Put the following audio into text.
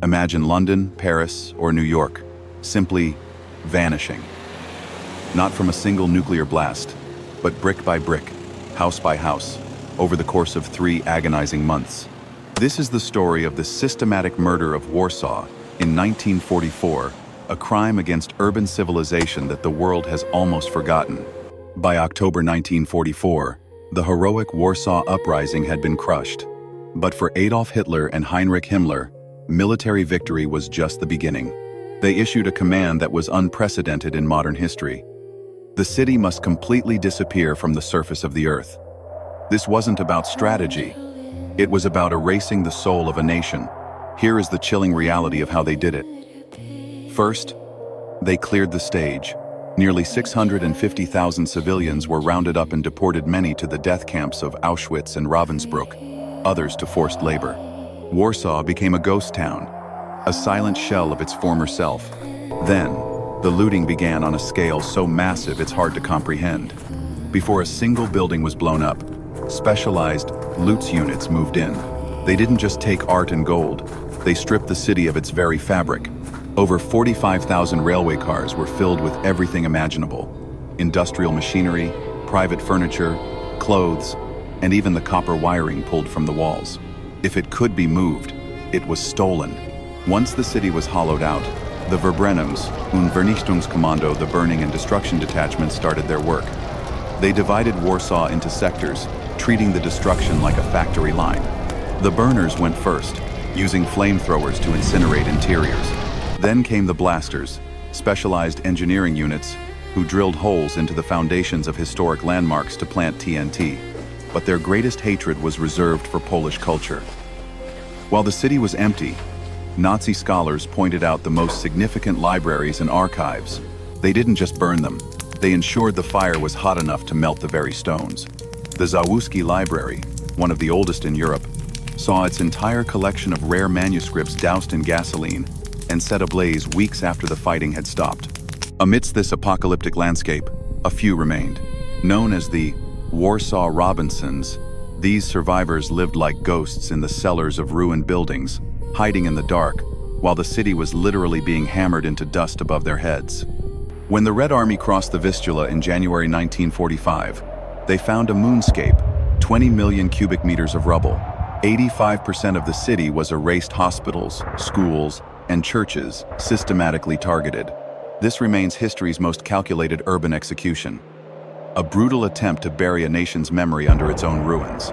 Imagine London, Paris, or New York, simply vanishing. Not from a single nuclear blast, but brick by brick, house by house, over the course of 3 agonizing months. This is the story of the systematic murder of Warsaw in 1944, a crime against urban civilization that the world has almost forgotten. By October 1944, the heroic Warsaw Uprising had been crushed. But for Adolf Hitler and Heinrich Himmler, military victory was just the beginning. They issued a command that was unprecedented in modern history. The city must completely disappear from the surface of the earth. This wasn't about strategy. It was about erasing the soul of a nation. Here is the chilling reality of how they did it. First, they cleared the stage. Nearly 650,000 civilians were rounded up and deported, many to the death camps of Auschwitz and Ravensbrück, others to forced labor. Warsaw became a ghost town, a silent shell of its former self. Then, the looting began on a scale so massive it's hard to comprehend. Before a single building was blown up, specialized loot units moved in. They didn't just take art and gold, they stripped the city of its very fabric. Over 45,000 railway cars were filled with everything imaginable: industrial machinery, private furniture, clothes, and even the copper wiring pulled from the walls. If it could be moved, it was stolen. Once the city was hollowed out, the Verbrennungs und Vernichtungskommando, the burning and destruction detachments, started their work. They divided Warsaw into sectors, treating the destruction like a factory line. The burners went first, using flamethrowers to incinerate interiors. Then came the blasters, specialized engineering units, who drilled holes into the foundations of historic landmarks to plant TNT. But their greatest hatred was reserved for Polish culture. While the city was empty, Nazi scholars pointed out the most significant libraries and archives. They didn't just burn them, they ensured the fire was hot enough to melt the very stones. The Załuski Library, one of the oldest in Europe, saw its entire collection of rare manuscripts doused in gasoline and set ablaze weeks after the fighting had stopped. Amidst this apocalyptic landscape, a few remained. Known as the Warsaw Robinsons, these survivors lived like ghosts in the cellars of ruined buildings, hiding in the dark, while the city was literally being hammered into dust above their heads. When the Red Army crossed the Vistula in January 1945, they found a moonscape, 20 million cubic meters of rubble. 85% of the city was erased: hospitals, schools, and churches systematically targeted. This remains history's most calculated urban execution. A brutal attempt to bury a nation's memory under its own ruins.